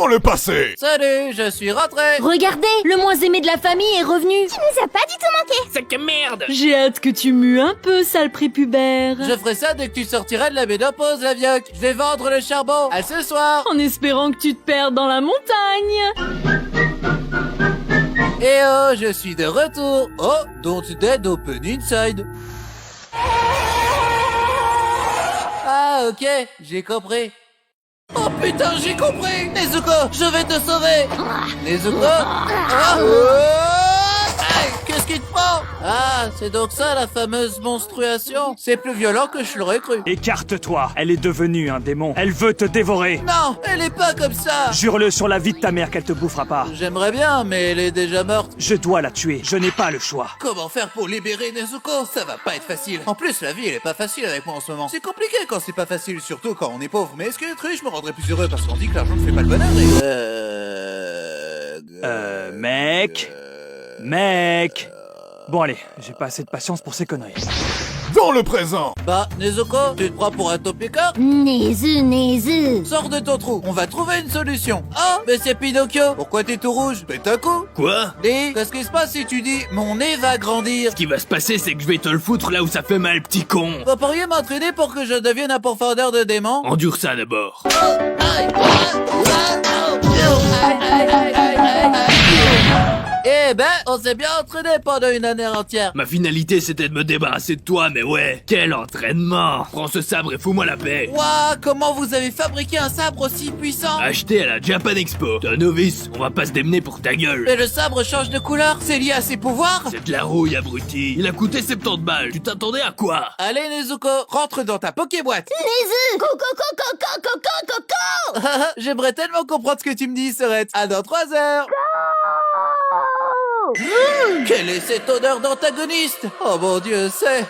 Dans le passé. Salut, je suis rentré. Regardez, le moins aimé de la famille est revenu. Tu nous as pas du tout manqué. C'est que merde. J'ai hâte que tu mues un peu, sale prépubère. Je ferai ça dès que tu sortiras de la ménopause, la vieille. Je vais vendre le charbon. À ce soir. En espérant que tu te perdes dans la montagne. Et oh, je suis de retour. Oh, don't dead open inside. Ah, ok, j'ai compris. Oh putain, j'ai compris. Nezuko, je vais te sauver. Nezuko. Hey, qu'est-ce qui te prend? Ah, c'est donc ça la fameuse menstruation. C'est plus violent que je l'aurais cru. Écarte-toi, elle est devenue un démon. Elle veut te dévorer. Non, elle est pas comme ça. Jure-le sur la vie de ta mère qu'elle te bouffera pas. J'aimerais bien, mais elle est déjà morte. Je dois la tuer, je n'ai pas le choix. Comment faire pour libérer Nezuko? Ça va pas être facile. En plus, la vie, elle est pas facile avec moi en ce moment. C'est compliqué quand c'est pas facile, surtout quand on est pauvre. Mais est-ce que être riche me rendrait plus heureux parce qu'on dit que l'argent ne fait pas le bonheur Mec. Bon allez, j'ai pas assez de patience pour ces conneries. Dans le présent. Bah, Nezuko, tu te prends pour un topicard? Nézu. Sors de ton trou, on va trouver une solution. Oh, mais c'est Pinocchio. Pourquoi t'es tout rouge? Pète un coup. Quoi? Dis, qu'est-ce qui se passe si tu dis mon nez va grandir? Ce qui va se passer, c'est que je vais te le foutre là où ça fait mal, petit con. Vous pourriez m'entraîner pour que je devienne un pourfendeur de démons? Endure ça d'abord. Eh ben, on s'est bien entraîné pendant une année entière. Ma finalité, c'était de me débarrasser de toi, mais ouais, quel entraînement. Prends ce sabre et fous-moi la paix. Waouh, comment vous avez fabriqué un sabre aussi puissant? Acheté à la Japan Expo. T'es un novice, on va pas se démener pour ta gueule. Et le sabre change de couleur? C'est lié à ses pouvoirs? C'est de la rouille, abruti. Il a coûté 70 balles. Tu t'attendais à quoi? Allez Nezuko, rentre dans ta Pokéboîte. Nézu. Coco. J'aimerais tellement comprendre ce que tu me dis, Sorette. À dans 3 heures. Quelle est cette odeur d'antagoniste? Oh mon dieu, c'est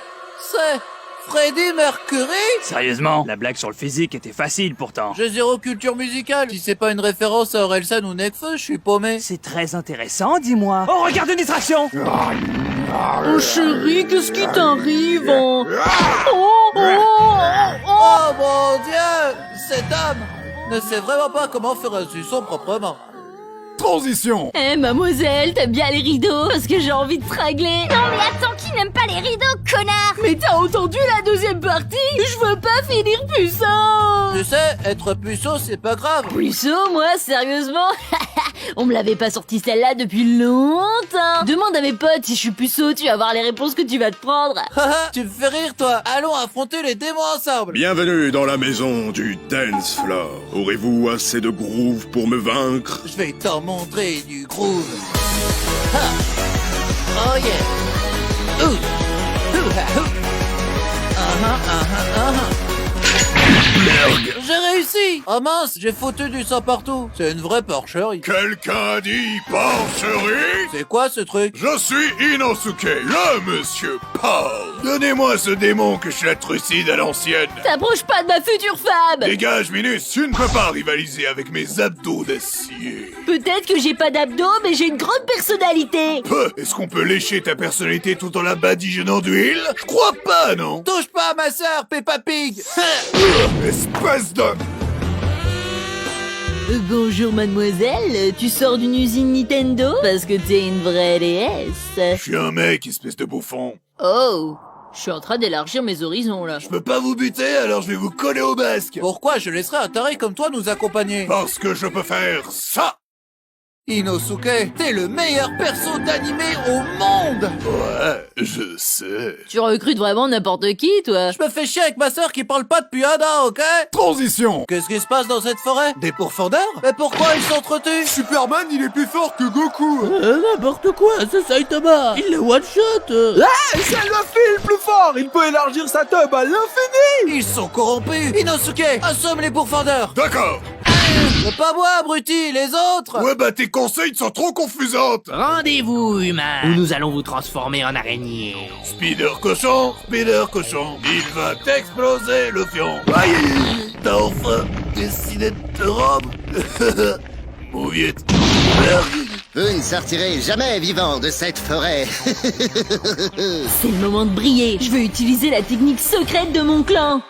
Freddie Mercury? Sérieusement, la blague sur le physique était facile pourtant. J'ai zéro culture musicale. Si c'est pas une référence à Orelsan ou Nekfeu, je suis paumé. C'est très intéressant, dis-moi. Oh, regarde une distraction. Oh chérie, qu'est-ce qui t'arrive hein? Oh mon dieu, cet homme ne sait vraiment pas comment faire un suçon proprement. Transition. Eh mademoiselle, t'aimes bien les rideaux? Parce que j'ai envie de te régler. Non mais attends, qui n'aime pas les rideaux, connard? Mais t'as entendu la deuxième partie? Je veux pas finir puceau. Tu sais, être puceau, c'est pas grave. Puceau, moi, sérieusement? On me l'avait pas sorti celle-là depuis longtemps. Demande à mes potes si je suis puceau, tu vas voir les réponses que tu vas te prendre. Tu me fais rire, toi. Allons affronter les démons ensemble. Bienvenue dans la maison du dance floor. Aurez-vous assez de groove pour me vaincre? Je vais t'en montrer du groove. Ha. Oh yeah. Ouh. Ouh, ha, ouh. J'ai réussi. Oh mince, j'ai foutu du sang partout. C'est une vraie porcherie. Quelqu'un a dit porcherie? C'est quoi ce truc? Je suis Inosuke, le monsieur Paul. Donnez-moi ce démon que je la trucide à l'ancienne. T'approches pas de ma future femme. Dégage, Minus, tu ne peux pas rivaliser avec mes abdos d'acier. Peut-être que j'ai pas d'abdos, mais j'ai une grande personnalité. Est-ce qu'on peut lécher ta personnalité tout en la badigeonnant d'huile? Je crois pas, non? Touche pas à ma sœur, Peppa Pig. Espèce de... Bonjour mademoiselle, tu sors d'une usine Nintendo? Parce que t'es une vraie déesse. Je suis un mec, espèce de bouffon. Oh, je suis en train d'élargir mes horizons là. Je peux pas vous buter, alors je vais vous coller au basque. Pourquoi je laisserai un taré comme toi nous accompagner? Parce que je peux faire ça. Inosuke, t'es le meilleur perso d'animé au monde. Ouais, je sais. Tu recrutes vraiment n'importe qui, toi? Je me fais chier avec ma sœur qui parle pas depuis un an, ok? Transition. Qu'est-ce qui se passe dans cette forêt? Des pourfendeurs? Mais pourquoi ils s'entretuent? Superman, il est plus fort que Goku. N'importe quoi, c'est Saitama. Il le one-shot. Ah, ça le file plus fort. Il peut élargir sa tub à l'infini. Ils sont corrompus. Inosuke, assomme les pourfendeurs. D'accord. Mais pas moi, abruti, les autres. Ouais, bah tes conseils sont trop confusantes. Rendez-vous, humain, où nous allons vous transformer en araignée. Spider cochon, il va t'exploser le fion. Aïe, t'as enfin décidé de te rendre. Move it. Vous ne sortirez jamais vivant de cette forêt. C'est le moment de briller. Je veux utiliser la technique secrète de mon clan.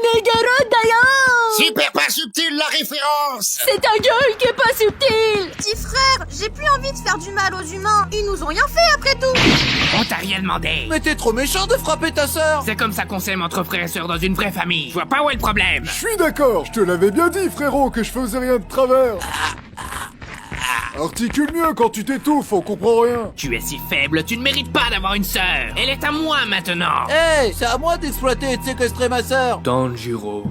Negaro d'ailleurs. Super pas subtil la référence. C'est ta gueule qui est pas subtile. Petit frère, j'ai plus envie de faire du mal aux humains. Ils nous ont rien fait après tout. On t'a rien demandé. Mais t'es trop méchant de frapper ta sœur. C'est comme ça qu'on s'aime entre frères et sœurs dans une vraie famille. Je vois pas où est le problème. Je suis d'accord, je te l'avais bien dit, frérot, que je faisais rien de travers. Articule mieux quand tu t'étouffes, on comprend rien. Tu es si faible, tu ne mérites pas d'avoir une sœur. Elle est à moi maintenant. Hey, c'est à moi d'exploiter et de séquestrer ma sœur. Tanjiro,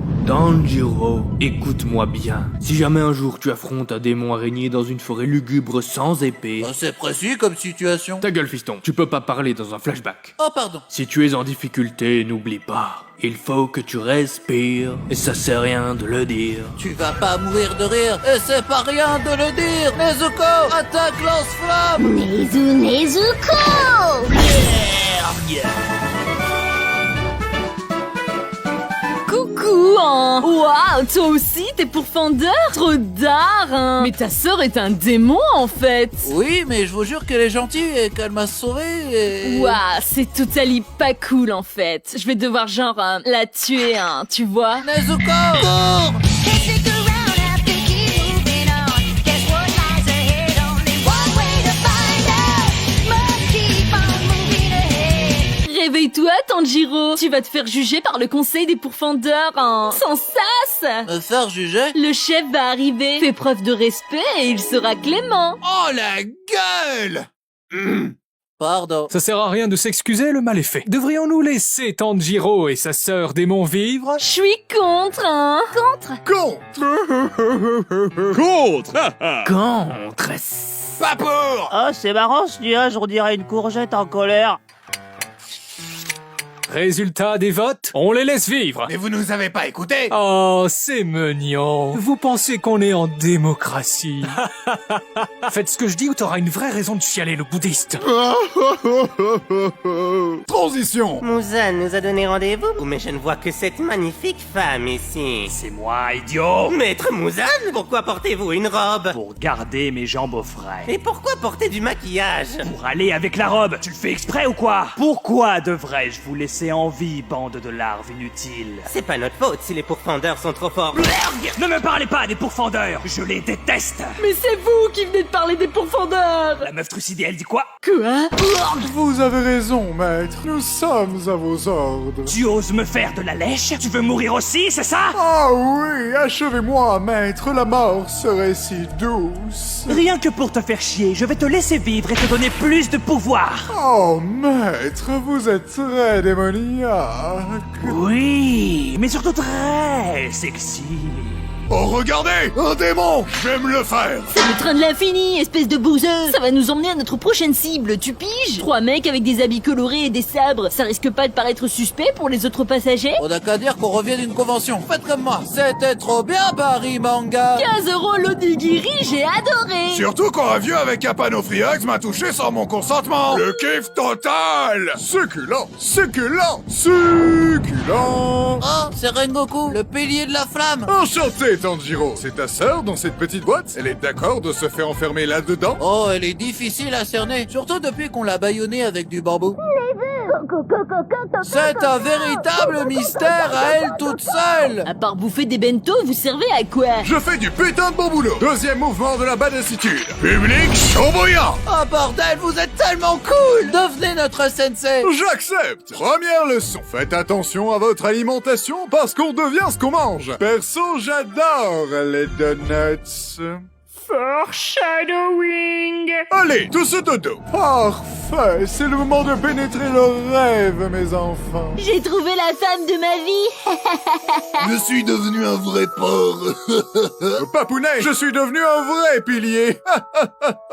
écoute-moi bien. Si jamais un jour tu affrontes un démon araignée dans une forêt lugubre sans épée... C'est précis comme situation. Ta gueule, fiston, tu peux pas parler dans un flashback. Oh, pardon. Si tu es en difficulté, n'oublie pas. Il faut que tu respires, et ça sert à rien de le dire. Tu vas pas mourir de rire, et c'est pas rien de le dire. Nezuko, attaque lance-flamme. Nezuko. Coucou, hein. Waouh, toi aussi, t'es pourfendeur. Trop d'art, hein. Mais ta sœur est un démon, en fait. Oui, mais je vous jure qu'elle est gentille et qu'elle m'a sauvé et... Waouh, c'est totalement pas cool, en fait. Je vais devoir, genre, la tuer, hein, tu vois. Nezuko, cours. Réveille-toi, Tanjiro. Tu vas te faire juger par le conseil des pourfendeurs, hein. Sans sas. Me faire juger? Le chef va arriver. Fais preuve de respect et il sera clément. Oh la gueule! Pardon. Ça sert à rien de s'excuser, le mal est fait. Devrions-nous laisser Tanjiro et sa sœur démon vivre? Je suis contre, hein. Contre! Contre. Pas pour! Oh, c'est marrant ce nuage, on dirait une courgette en colère. Résultat des votes, on les laisse vivre. Mais vous nous avez pas écoutés! Oh, c'est mignon. Vous pensez qu'on est en démocratie? Faites ce que je dis ou t'auras une vraie raison de chialer, le bouddhiste. Transition. Muzan nous a donné rendez-vous, mais je ne vois que cette magnifique femme ici. C'est moi, idiot. Maître Muzan, pourquoi portez-vous une robe? Pour garder mes jambes au frais. Et pourquoi porter du maquillage? Pour aller avec la robe. Tu le fais exprès ou quoi? Pourquoi devrais-je vous laisser en vie, bande de larves inutiles? C'est pas notre faute si les pourfendeurs sont trop forts. Ne me parlez pas des pourfendeurs. Je les déteste. Mais c'est vous qui venez de parler des pourfendeurs. La meuf trucidée, elle dit quoi? Quoi? Vous avez raison, maître. Nous sommes à vos ordres. Tu oses me faire de la lèche? Tu veux mourir aussi, c'est ça? Ah oui, achevez-moi, maître. La mort serait si douce. Rien que pour te faire chier, je vais te laisser vivre et te donner plus de pouvoir. Oh, maître, vous êtes très démoniaque. Oui, mais surtout très sexy. Oh regardez! Un démon! Je vais me le faire! C'est le train de l'infini, espèce de bouseux. Ça va nous emmener à notre prochaine cible, tu piges? 3 mecs avec des habits colorés et des sabres, ça risque pas de paraître suspect pour les autres passagers? On n'a qu'à dire qu'on revient d'une convention. Faites comme moi. C'était trop bien, Paris Manga. 15 € l'onigiri, j'ai adoré. Surtout quand un vieux avec un panneau Friax m'a touché sans mon consentement! Le kiff total! Succulent, succulent, succulent. Oh, c'est Rengoku, le pilier de la flamme. Enchanté, Tanjiro. C'est ta sœur dans cette petite boîte? Elle est d'accord de se faire enfermer là-dedans? Oh, elle est difficile à cerner, surtout depuis qu'on l'a bâillonnée avec du bambou. C'est un véritable mystère à elle toute seule. À part bouffer des bento, vous servez à quoi? Je fais du putain de bon boulot. Deuxième mouvement de la badassitude. Public chaud bouillant. Oh bordel, vous êtes tellement cool. Devenez notre sensei. J'accepte. Première leçon. Faites attention à votre alimentation parce qu'on devient ce qu'on mange. Perso, j'adore les donuts. Foreshadowing. Allez, tous au dodo. Parfait. C'est le moment de pénétrer le rêve, mes enfants. J'ai trouvé la femme de ma vie. Je suis devenu un vrai porc! Papounet, je suis devenu un vrai pilier.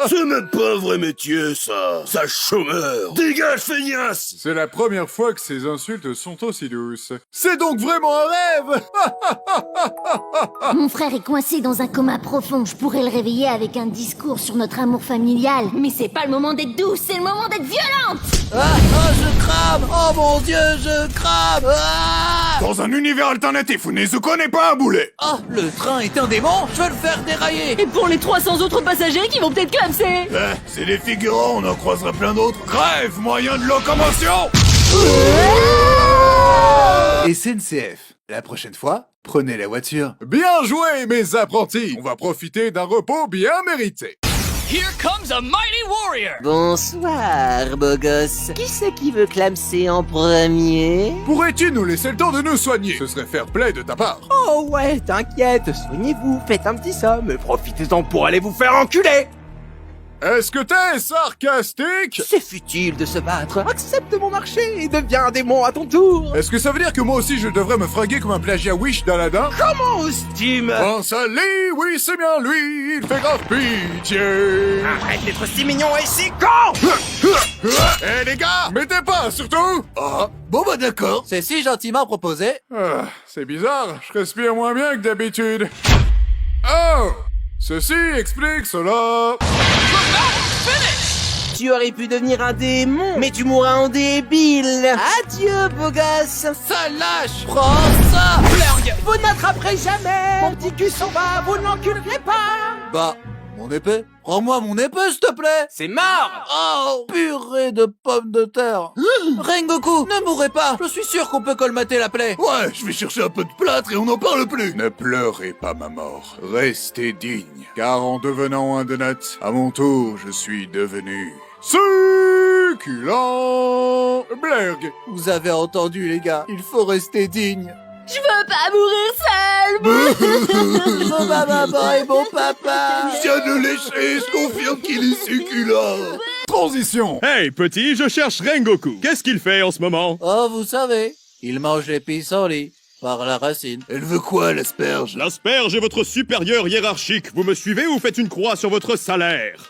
C'est même pas un vrai métier, ça! Sale chômeur! Dégage, feignasse! C'est la première fois que ces insultes sont aussi douces. C'est donc vraiment un rêve. Mon frère est coincé dans un coma profond. Je pourrais le réveiller avec un discours sur notre amour familial. Mais c'est pas le moment d'être douce, c'est le moment d'être violente. Je crame. Oh mon dieu, je crame. Dans un univers alternatif où Nezuko n'est pas un boulet! Oh, le train est un démon. Je vais le faire dérailler. Et pour les 300 autres passagers qui vont peut-être clamser. C'est des figurants, on en croisera plein d'autres. Crève, moyen de locomotion! Et SNCF. La prochaine fois, prenez la voiture. Bien joué, mes apprentis! On va profiter d'un repos bien mérité. Here comes a mighty warrior! Bonsoir, beau gosse. Qui c'est qui veut clamser en premier? Pourrais-tu nous laisser le temps de nous soigner? Ce serait fair play de ta part. Oh ouais, t'inquiète, soignez-vous, faites un petit somme, profitez-en pour aller vous faire enculer! Est-ce que t'es sarcastique? C'est futile de se battre, accepte mon marché et deviens un démon à ton tour! Est-ce que ça veut dire que moi aussi je devrais me fringuer comme un plagiat Wish d'Aladin? Comment oses-tu me... Pense à Lee, oui c'est bien lui, il fait grave pitié. Arrête d'être si mignon et si con! Eh les gars, mettez pas surtout. Ah, bon bah d'accord. C'est si gentiment proposé. Ah, c'est bizarre, je respire moins bien que d'habitude. Oh, ceci explique cela. Tu aurais pu devenir un démon, mais tu mourras en débile. Adieu, beau gosse. Ça lâche. Prends ça. Blurg, vous n'attraperez jamais. Mon petit cul s'en va, vous ne l'enculerez pas. Bah, mon épée. Rends-moi mon épée, s'il te plaît. C'est mort. Oh, purée de pommes de terre. Rengoku, ne mourrez pas. Je suis sûr qu'on peut colmater la plaie. Ouais, je vais chercher un peu de plâtre et on n'en parle plus. Ne pleurez pas ma mort, restez digne. Car en devenant un donut, à mon tour, je suis devenu succulent. Blurg. Vous avez entendu, les gars. Il faut rester digne. Je veux pas mourir seule. Mon maman et mon papa. Je viens de lécher, je confirme qu'il est succulent. Transition. Hey, petit, je cherche Rengoku. Qu'est-ce qu'il fait en ce moment? Oh, vous savez, il mange les pissenlits par la racine. Elle veut quoi, l'asperge? L'asperge est votre supérieur hiérarchique. Vous me suivez ou faites une croix sur votre salaire?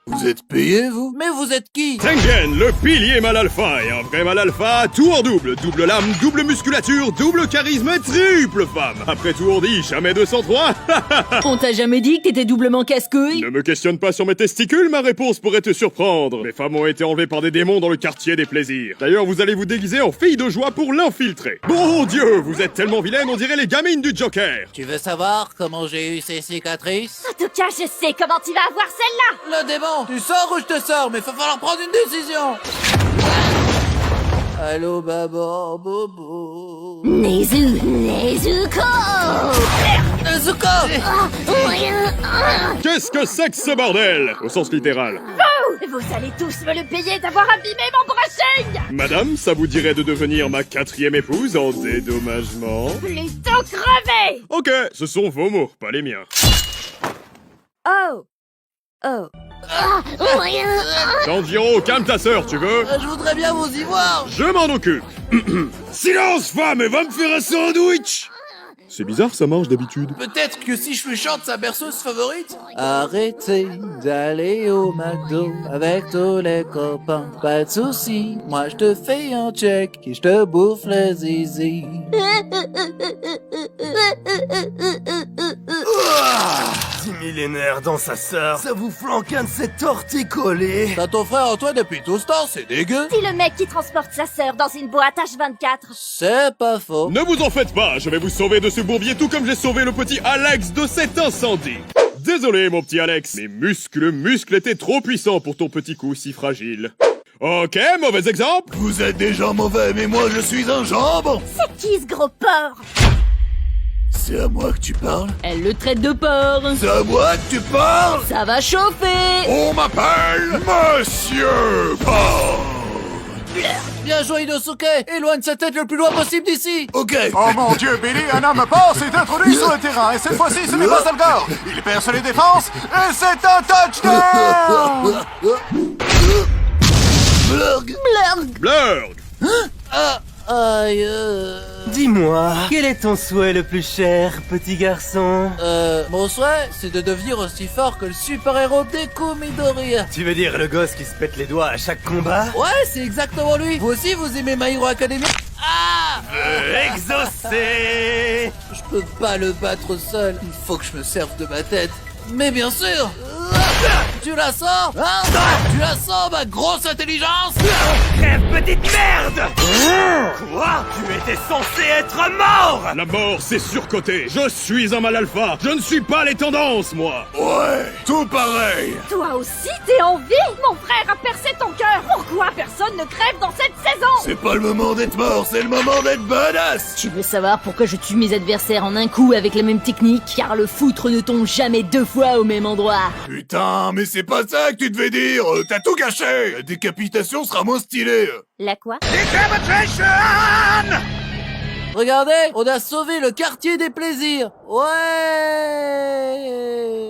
Vous êtes payé, vous? Mais vous êtes qui? Tengen, le pilier mal alpha, et un vrai mal alpha, tout en double. Double lame, double musculature, double charisme et triple femme. Après tout on dit, jamais 203. On t'a jamais dit que t'étais doublement casse-couille? Ne me questionne pas sur mes testicules, ma réponse pourrait te surprendre. Mes femmes ont été enlevées par des démons dans le quartier des plaisirs. D'ailleurs, vous allez vous déguiser en fille de joie pour l'infiltrer. Bon Dieu, vous êtes tellement vilaine, on dirait les gamines du Joker. Tu veux savoir comment j'ai eu ces cicatrices? En tout cas, je sais comment tu vas avoir celle-là. Le démon! Tu sors ou je te sors, mais va falloir prendre une décision! Allô, maman, bobo. Nezuko. Nezuko! Qu'est-ce que c'est que ce bordel? Au sens littéral. Vous allez tous me le payer d'avoir abîmé mon brushing. Madame, ça vous dirait de devenir ma 4e épouse en dédommagement? Plutôt crevé. Ok, ce sont vos mots, pas les miens. Oh. Oh. Tanjiro, calme ta sœur, tu veux? Je voudrais bien vous y voir! Je m'en occupe. Silence, femme, et va me faire un sandwich. C'est bizarre, ça marche d'habitude. Peut-être que si je lui chante sa berceuse favorite? Arrêtez d'aller au McDo avec tous les copains. Pas de soucis, moi je te fais un check et je te bouffe le zizi. 10 millénaires dans sa sœur. Ça vous flanque un de ces torticolis. T'as ton frère Antoine depuis tout ce temps, c'est dégueu. C'est le mec qui transporte sa sœur dans une boîte H24. C'est pas faux. Ne vous en faites pas, je vais vous sauver de ce bourbier tout comme j'ai sauvé le petit Alex de cet incendie. Désolé mon petit Alex, mes muscles étaient trop puissants pour ton petit cou si fragile. Ok, mauvais exemple. Vous êtes des gens mauvais, mais moi je suis un jambon. C'est qui ce gros porc? C'est à moi que tu parles? Elle le traite de porc. C'est à moi que tu parles? Ça va chauffer. On m'appelle Monsieur Porc. Bien joué Inosuke, éloigne sa tête le plus loin possible d'ici. Ok. Oh mon Dieu, Billy, un homme porc s'est introduit sur le terrain et cette fois-ci ce n'est pas Salgor. Il perce les défenses et c'est un touchdown. Blurg. Blurg. Aïe. Dis-moi, quel est ton souhait le plus cher, petit garçon? Mon souhait, c'est de devenir aussi fort que le super-héros Deku Midoriya. Tu veux dire le gosse qui se pète les doigts à chaque combat? Ouais, c'est exactement lui. Vous aussi, vous aimez My Hero Academia? Ah! Exaucé! Je peux pas le battre seul. Il faut que je me serve de ma tête. Mais bien sûr! Tu la sens? Hein? Tu la sens, ma grosse intelligence? Crève, petite merde! Quoi? Tu étais censé être mort! La mort, c'est surcoté. Je suis un mal alpha. Je ne suis pas les tendances, moi. Ouais, tout pareil! Toi aussi, t'es en vie? Mon frère a percé ton cœur. Pourquoi personne ne crève dans cette saison? C'est pas le moment d'être mort, c'est le moment d'être badass! Tu veux savoir pourquoi je tue mes adversaires en un coup avec la même technique? Car le foutre ne tombe jamais deux fois au même endroit. Putain, mais c'est pas ça que tu devais dire! T'as tout gâché! La décapitation sera moins stylée! La quoi? Decapitation! Regardez, on a sauvé le quartier des plaisirs. Ouais.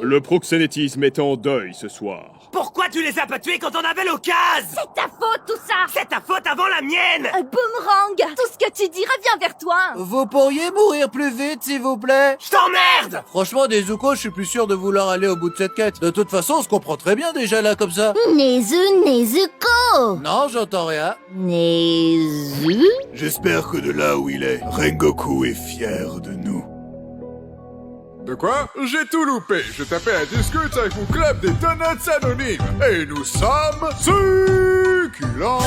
Le proxénétisme est en deuil ce soir. Pourquoi tu les as pas tués quand on avait l'occasion? C'est ta faute tout ça! C'est ta faute avant la mienne! Boomerang! Tout ce que tu dis revient vers toi! Vous pourriez mourir plus vite, s'il vous plaît? Je t'emmerde! Franchement, Nezuko, je suis plus sûr de vouloir aller au bout de cette quête. De toute façon, on se comprend très bien déjà là comme ça. Nezuko! Non, j'entends rien. Nezu? J'espère que de là où il est, Rengoku est fier de nous. De quoi? J'ai tout loupé. Je tapais un discute avec mon club des donuts anonymes. Et nous sommes succulents.